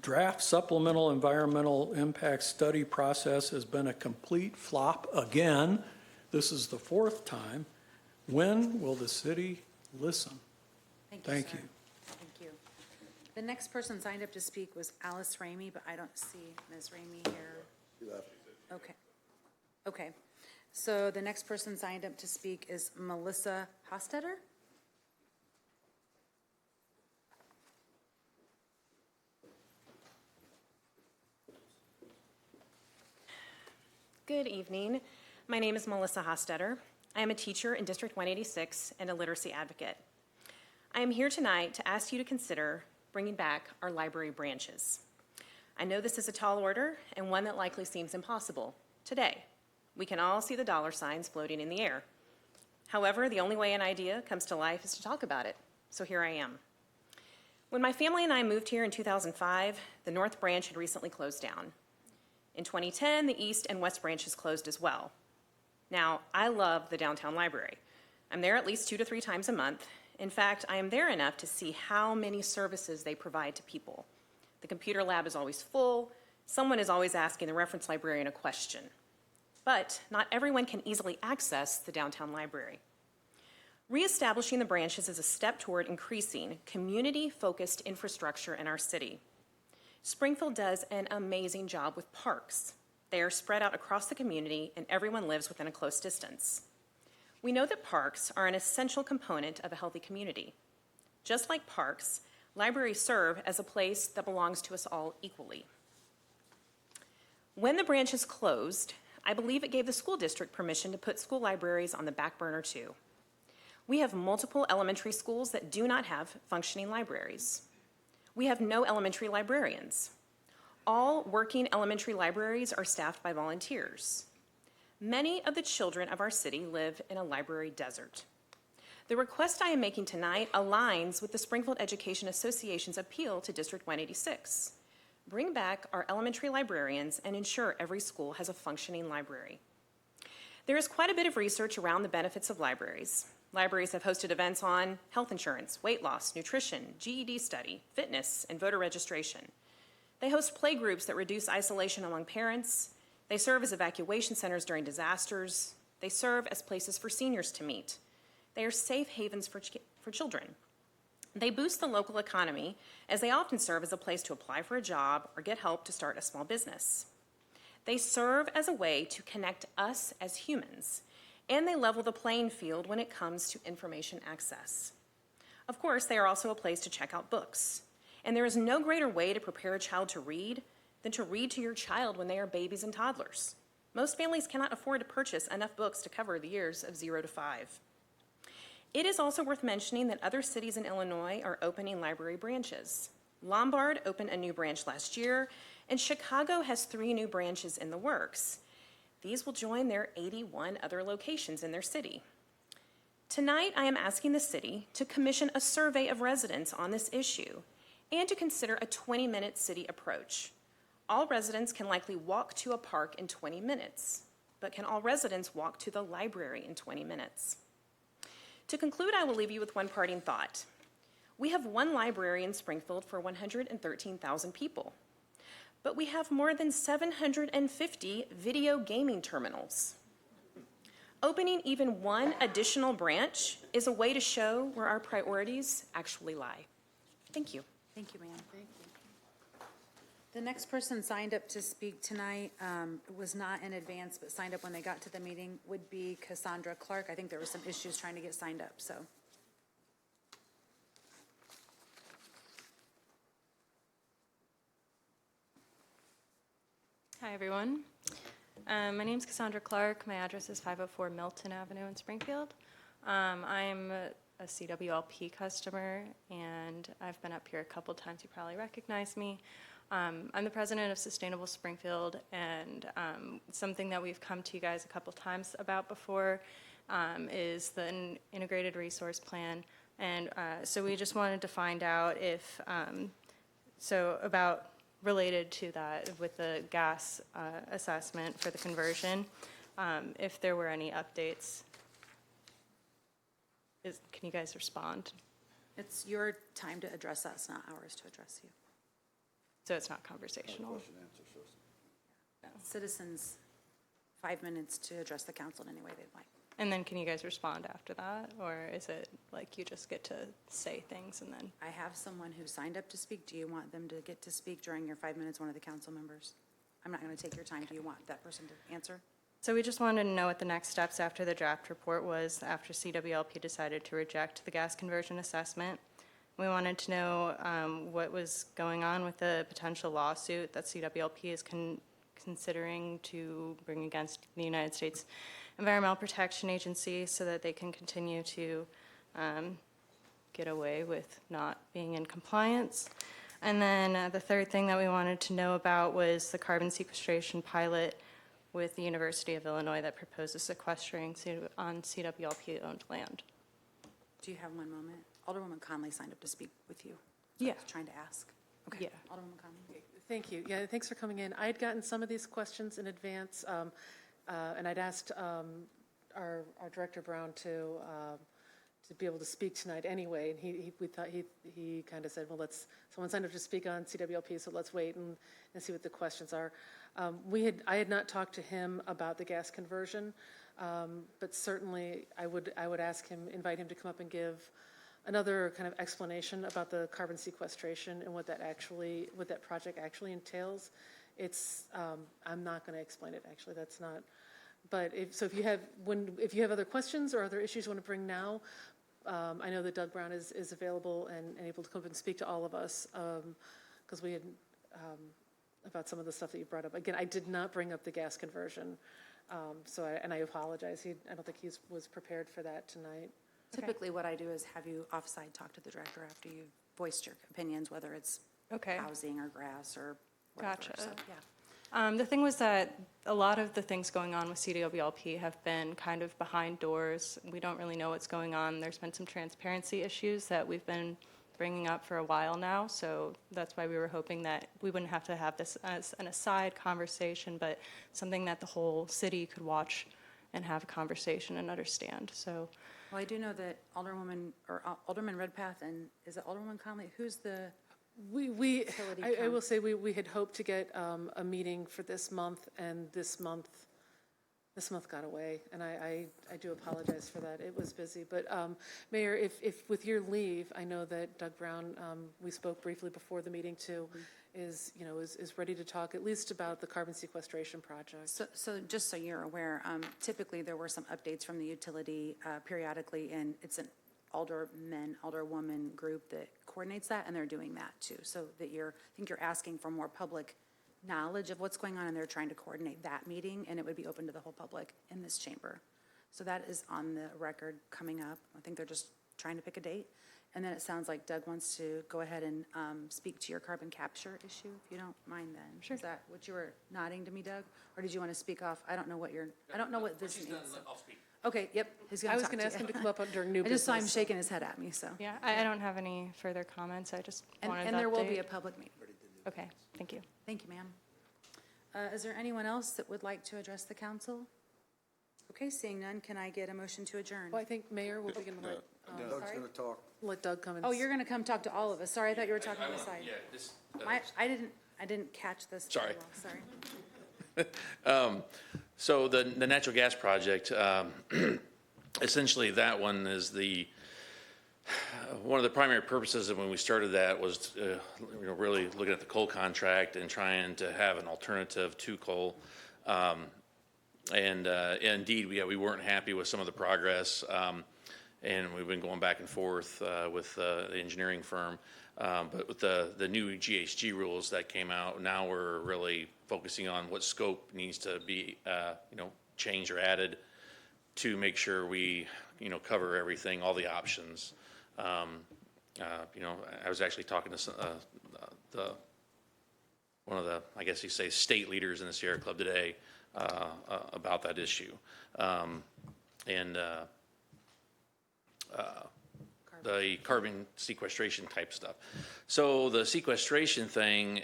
Speaker 15: Draft supplemental environmental impact study process has been a complete flop again. This is the fourth time. When will the city listen? Thank
Speaker 1: sir.
Speaker 15: you.
Speaker 1: Thank you. The next person signed up to speak was Alice Ramey, but I don't see Ms. Ramey here. Okay. Okay. So the next person signed up to speak is Melissa Hostetter.
Speaker 16: Good evening. My name is Melissa Hostetter. I am a teacher in District 186 and a literacy advocate. I am here tonight to ask you to consider bringing back our library branches. I know this is a tall order and one that likely seems impossible today. We can all see the dollar signs floating in the air. However, the only way an idea comes to life is to talk about it, so here I am. When my family and I moved here in 2005, the North Branch had recently closed down. In 2010, the East and West branches closed as well. Now, I love the downtown library. I'm there at least 2 to 3 times a month. In fact, I am there enough to see how many services they provide to people. The computer lab is always full. Someone is always asking the reference librarian a question. But not everyone can easily access the downtown library. Reestablishing the branches is a step toward increasing community-focused infrastructure in our city. Springfield does an amazing job with parks. They are spread out across the community and everyone lives within a close distance. We know that parks are an essential component of a healthy community. Just like parks, libraries serve as a place that belongs to us all equally. When the branches closed, I believe it gave the school district permission to put school libraries on the back burner too. We have multiple elementary schools that do not have functioning libraries. We have no elementary librarians. All working elementary libraries are staffed by volunteers. Many of the children of our city live in a library desert. The request I am making tonight aligns with the Springfield Education Association's appeal to District 186. Bring back our elementary librarians and ensure every school has a functioning library. There is quite a bit of research around the benefits of libraries. Libraries have hosted events on health insurance, weight loss, nutrition, GED study, fitness, and voter registration. They host play groups that reduce isolation among parents. They serve as evacuation centers during disasters. They serve as places for seniors to meet. They are safe havens for children. They boost the local economy as they often serve as a place to apply for a job or get help to start a small business. They serve as a way to connect us as humans, and they level the playing field when it comes to information access. Of course, they are also a place to check out books. And there is no greater way to prepare a child to read than to read to your child when they are babies and toddlers. Most families cannot afford to purchase enough books to cover the years of 0 to 5. It is also worth mentioning that other cities in Illinois are opening library branches. Lombard opened a new branch last year, and Chicago has 3 new branches in the works. These will join their 81 other locations in their city. Tonight, I am asking the city to commission a survey of residents on this issue and to consider a 20-minute city approach. All residents can likely walk to a park in 20 minutes, but can all residents walk to the library in 20 minutes? To conclude, I will leave you with one parting thought. We have one library in Springfield for 113,000 people, but we have more than 750 video gaming terminals. Opening even one additional branch is a way to show where our priorities actually lie. Thank you.
Speaker 1: Thank you, ma'am. Thank you. The next person signed up to speak tonight was not in advance, but signed up when they got to the meeting, would be Cassandra Clark. I think there were some issues trying to get signed up, so.
Speaker 17: Hi, everyone. My name is Cassandra Clark. My address is 504 Milton Avenue in Springfield. I'm a CWLP customer, and I've been up here a couple times. You probably recognize me. I'm the president of Sustainable Springfield, and something that we've come to you guys a couple times about before is the integrated resource plan. And so we just wanted to find out if, related to that with the gas assessment for the conversion, if there were any updates. Can you guys respond?
Speaker 1: It's your time to address us, not ours to address you.
Speaker 17: So it's not conversational.
Speaker 1: Citizens, 5 minutes to address the council in any way they'd like.
Speaker 17: And then can you guys respond after that? Or is it like you just get to say things and then?
Speaker 1: I have someone who signed up to speak. Do you want them to get to speak during your 5 minutes, one of the council members? I'm not going to take your time. Do you want that person to answer?
Speaker 17: So we just wanted to know what the next steps after the draft report was, after CWLP decided to reject the gas conversion assessment. We wanted to know what was going on with the potential lawsuit that CWLP is considering to bring against the United States Environmental Protection Agency so that they can continue to get away with not being in compliance. And then the third thing that we wanted to know about was the carbon sequestration pilot with the University of Illinois that proposes sequestering on CWLP-owned land.
Speaker 1: Do you have 1 moment? Alderwoman Conley signed up to speak with you.
Speaker 17: Yeah.
Speaker 1: I was trying to ask. Okay.
Speaker 17: Yeah.
Speaker 1: Alderwoman Conley.
Speaker 6: Thank you. Yeah, thanks for coming in. I had gotten some of these questions in advance, and I'd asked our Director Brown to be able to speak tonight anyway, and he kind of said, well, someone signed up to speak on CWLP, so let's wait and see what the questions are. I had not talked to him about the gas conversion, but certainly I would invite him to come up and give another kind of explanation about the carbon sequestration and what that project actually entails. I'm not going to explain it, actually, that's not, but if you have other questions or other issues you want to bring now, I know that Doug Brown is available and able to come up and speak to all of us, because we had, about some of the stuff that you brought up. Again, I did not bring up the gas conversion, and I apologize. I don't think he was prepared for that tonight.
Speaker 1: Typically, what I do is have you offside talk to the director after you've voiced your opinions, whether it's housing or grass or whatever.
Speaker 17: Gotcha.
Speaker 1: So, yeah.
Speaker 17: The thing was that a lot of the things going on with CWLP have been kind of behind doors. We don't really know what's going on. There's been some transparency issues that we've been bringing up for a while now, so that's why we were hoping that we wouldn't have to have this as an aside conversation, but something that the whole city could watch and have a conversation and understand. So.
Speaker 1: Well, I do know that Alderman Redpath and is it Alderwoman Conley? Who's the
Speaker 6: I will say we had hoped to get a meeting for this month, and this month got away, and I do apologize for that. It was busy, but Mayor, if with your leave, I know that Doug Brown, we spoke briefly before the meeting too, is ready to talk at least about the carbon sequestration project.
Speaker 1: So just so you're aware, typically there were some updates from the utility periodically, and it's an alderwoman group that coordinates that, and they're doing that too. So that I think you're asking for more public knowledge of what's going on, and they're trying to coordinate that meeting, and it would be open to the whole public in this chamber. So that is on the record coming up. I think they're just trying to pick a date. And then it sounds like Doug wants to go ahead and speak to your carbon capture issue, if you don't mind then.
Speaker 17: Sure.
Speaker 1: Is that what you were nodding to me, Doug? Or did you want to speak off? I don't know what this means.
Speaker 12: I'll speak.
Speaker 1: Okay, yep.
Speaker 6: I was going to ask him to come up during new
Speaker 1: I
Speaker 6: business.
Speaker 1: just saw him shaking his head at me, so.
Speaker 17: Yeah, I don't have any further comments. I just wanted
Speaker 1: And
Speaker 17: the
Speaker 1: there will be
Speaker 17: update.
Speaker 1: a public meeting.
Speaker 17: Okay, thank you.
Speaker 1: Thank you, ma'am. Is there anyone else that would like to address the council? Okay, seeing none, can I get a motion to adjourn?
Speaker 6: Well, I think Mayor will begin to
Speaker 4: Doug's going to talk.
Speaker 6: let Doug come in.
Speaker 1: Oh, you're going to come talk to all of us. Sorry, I thought you were talking on the side.
Speaker 12: Yeah, this,
Speaker 1: I didn't catch this.
Speaker 12: Sorry.
Speaker 1: very well. Sorry.
Speaker 12: so the natural gas project, essentially that one is one of the primary purposes of when we started that was really looking at the coal contract and trying to have an alternative to coal. And indeed, we weren't happy with some of the progress, and we've been going back and forth with the engineering firm. But with the new GHG rules that came out, now we're really focusing on what scope needs to be changed or added to make sure we cover everything, all the options. I was actually talking to one of the, I guess you say, state leaders in the Sierra Club today about that issue. The carbon sequestration type stuff. So the sequestration thing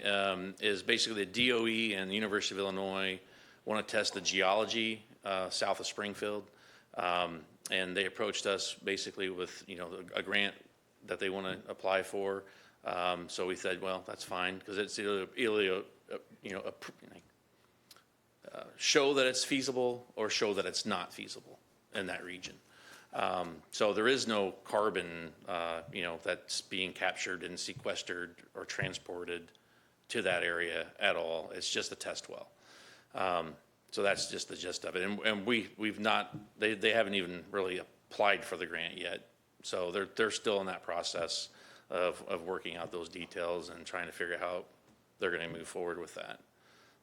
Speaker 12: is basically the DOE and the University of Illinois want to test the geology south of Springfield. And they approached us basically with, a grant that they want to apply for. So we said, well, that's fine, because it's show that it's feasible or show that it's not feasible in that region. So there is no carbon, that's being captured and sequestered or transported to that area at all. It's just a test well. So that's just the gist of it. And we've not, they haven't even really applied for the grant yet. So they're still in that process of working out those details and trying to figure out how they're going to move forward with that.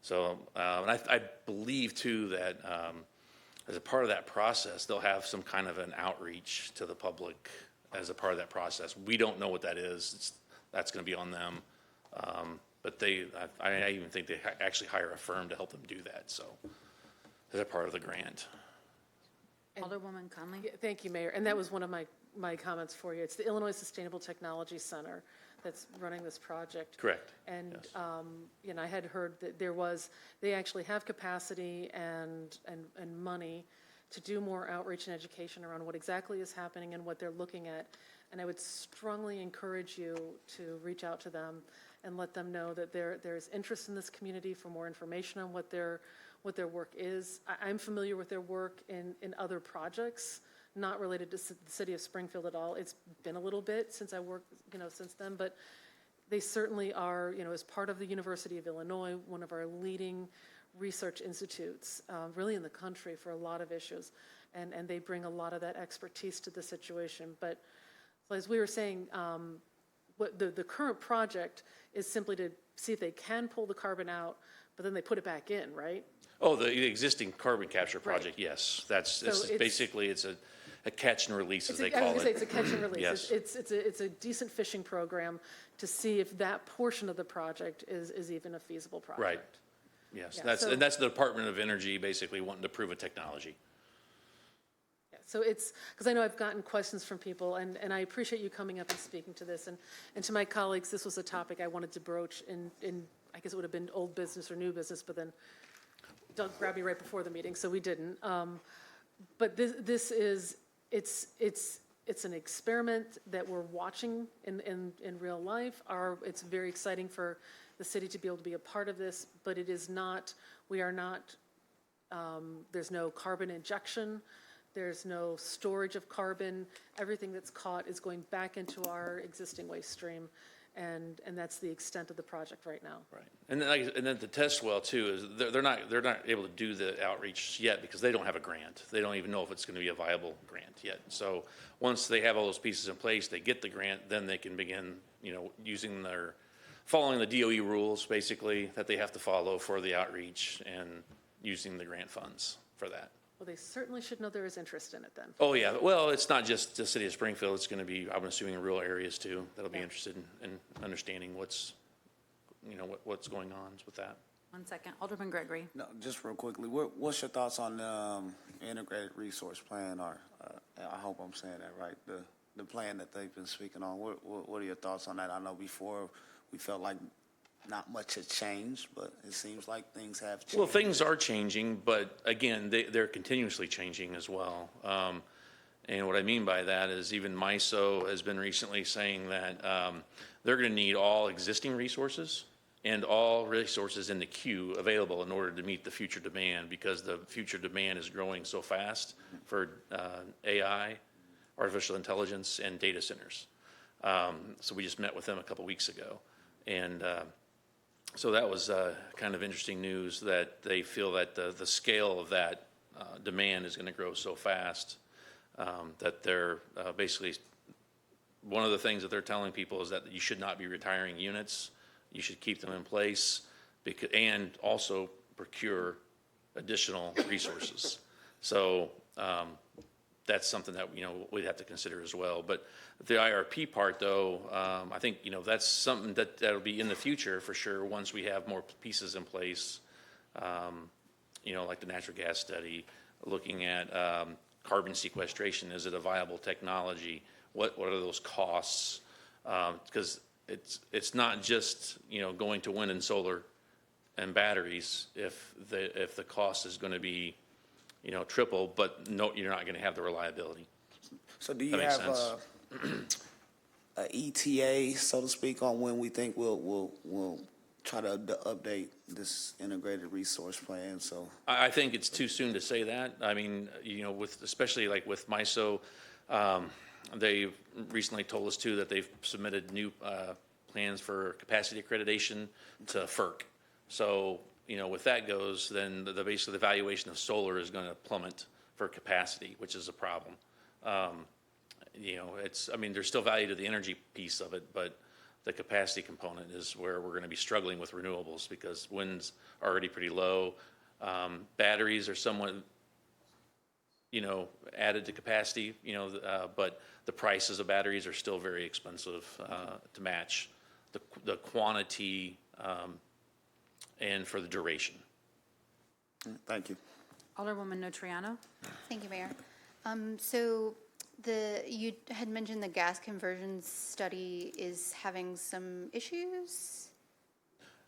Speaker 12: So, and I believe too that as a part of that process, they'll have some kind of an outreach to the public as a part of that process. We don't know what that is. That's going to be on them. But I even think they actually hire a firm to help them do that. So, as a part of the grant.
Speaker 1: Alderwoman Conley?
Speaker 6: Yeah, thank you, Mayor. And that was one of my comments for you. It's the Illinois Sustainable Technology Center that's running this project.
Speaker 12: Correct.
Speaker 6: And,
Speaker 12: yes.
Speaker 6: I had heard that they actually have capacity and money to do more outreach and education around what exactly is happening and what they're looking at. And I would strongly encourage you to reach out to them and let them know that there's interest in this community for more information on what their work is. I'm familiar with their work in other projects, not related to the city of Springfield at all. It's been a little bit since I worked, since then, but they certainly are, as part of the University of Illinois, one of our leading research institutes, really in the country for a lot of issues. And they bring a lot of that expertise to the situation. But as we were saying, what the current project is simply to see if they can pull the carbon out, but then they put it back in, right?
Speaker 12: Oh, the existing carbon capture project, yes. Basically, it's a catch and release, as they call it.
Speaker 6: I was going to say it's a catch and release.
Speaker 12: Yes.
Speaker 6: It's a decent fishing program to see if that portion of the project is even a feasible project.
Speaker 12: Right. Yes,
Speaker 6: Yeah,
Speaker 12: and that's the Department of Energy basically wanting to prove a technology.
Speaker 6: Yeah, so it's, because I know I've gotten questions from people, and I appreciate you coming up and speaking to this. And to my colleagues, this was a topic I wanted to broach in I guess it would have been old business or new business, but then Doug grabbed me right before the meeting, so we didn't. But this is, it's an experiment that we're watching in real life. It's very exciting for the city to be able to be a part of this, but it is not, we are not, there's no carbon injection, there's no storage of carbon. Everything that's caught is going back into our existing waste stream. And that's the extent of the project right now.
Speaker 12: Right, and then the test well too is they're not able to do the outreach yet because they don't have a grant. They don't even know if it's going to be a viable grant yet. So once they have all those pieces in place, they get the grant, then they can begin, following the DOE rules basically that they have to follow for the outreach and using the grant funds for that.
Speaker 6: Well, they certainly should know there is interest in it then.
Speaker 12: Oh, yeah. Well, it's not just the city of Springfield. It's going to be, I'm assuming, rural areas too that'll be interested in understanding what's going on with that.
Speaker 1: 1 second. Alderman Gregory.
Speaker 7: No, just real quickly, what's your thoughts on the integrated resource plan, or I hope I'm saying that right, the plan that they've been speaking on? What are your thoughts on that? I know before we felt like not much had changed, but it seems like things have changed.
Speaker 12: Well, things are changing, but again, they're continuously changing as well. And what I mean by that is even MISO has been recently saying that they're going to need all existing resources and all resources in the queue available in order to meet the future demand, because the future demand is growing so fast for AI, artificial intelligence, and data centers. So we just met with them a couple weeks ago. And so that was kind of interesting news that they feel that the scale of that demand is going to grow so fast that they're basically, one of the things that they're telling people is that you should not be retiring units. You should keep them in place and also procure additional resources. So that's something that, we'd have to consider as well. But the IRP part, though, I think, that's something that'll be in the future for sure once we have more pieces in place, like the natural gas study, looking at carbon sequestration. Is it a viable technology? What are those costs? Because it's not just, going to wind and solar and batteries if the cost is going to be triple, but no, you're not going to have the reliability.
Speaker 7: So do you have ETA, so to speak, on when we think we'll try to update this integrated resource plan, so.
Speaker 12: I think it's too soon to say that. I mean, you know, with, especially like with MISO, they recently told us too that they've submitted new plans for capacity accreditation to FERC. So, you know, with that goes, then basically the valuation of solar is going to plummet for capacity, which is a problem. You know, I mean, there's still value to the energy piece of it, but the capacity component is where we're going to be struggling with renewables because wind's already pretty low. Batteries are somewhat, you know, added to capacity, you know, but the prices of batteries are still very expensive to match the quantity and for the duration.
Speaker 7: Thank you.
Speaker 1: Alderwoman Notriano?
Speaker 9: Thank you, Mayor. So you had mentioned the gas conversion study is having some issues?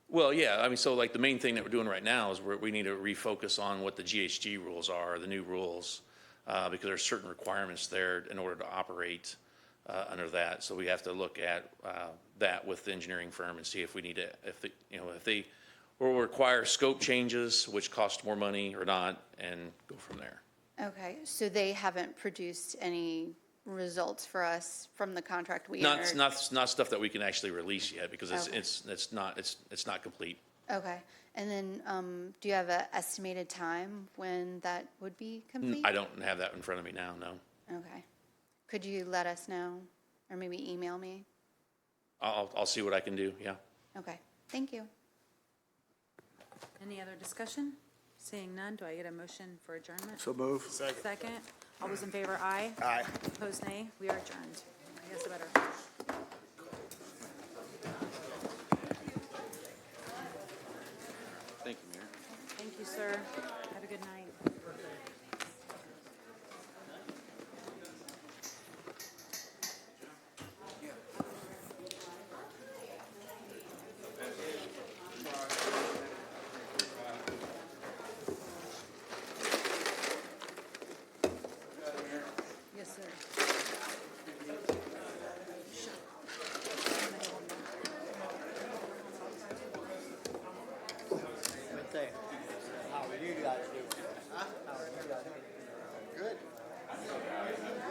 Speaker 12: Well, yeah, I mean, so like the main thing that we're doing right now is we need to refocus on what the GHG rules are, the new rules, because there's certain requirements there in order to operate under that. So we have to look at that with the engineering firm and see if we need to, if they will require scope changes, which cost more money or not, and go from there.
Speaker 9: Okay, so they haven't produced any results for us from the contract we entered?
Speaker 12: Not stuff that we can actually release yet because
Speaker 9: Okay.
Speaker 12: it's not complete.
Speaker 9: Okay, and then do you have an estimated time when that would be complete?
Speaker 12: I don't have that in front of me now, no.
Speaker 9: Okay. Could you let us know, or maybe email me?
Speaker 12: I'll see what I can do, yeah.
Speaker 9: Okay, thank you.
Speaker 1: Any other discussion? Seeing none, do I get a motion for adjournment?
Speaker 4: So move.
Speaker 1: Second. All those in favor, aye.
Speaker 7: Aye.
Speaker 1: Opposed, nay. We are adjourned. I guess the better.
Speaker 5: Thank you, Mayor.
Speaker 1: Thank you, sir. Have a good night.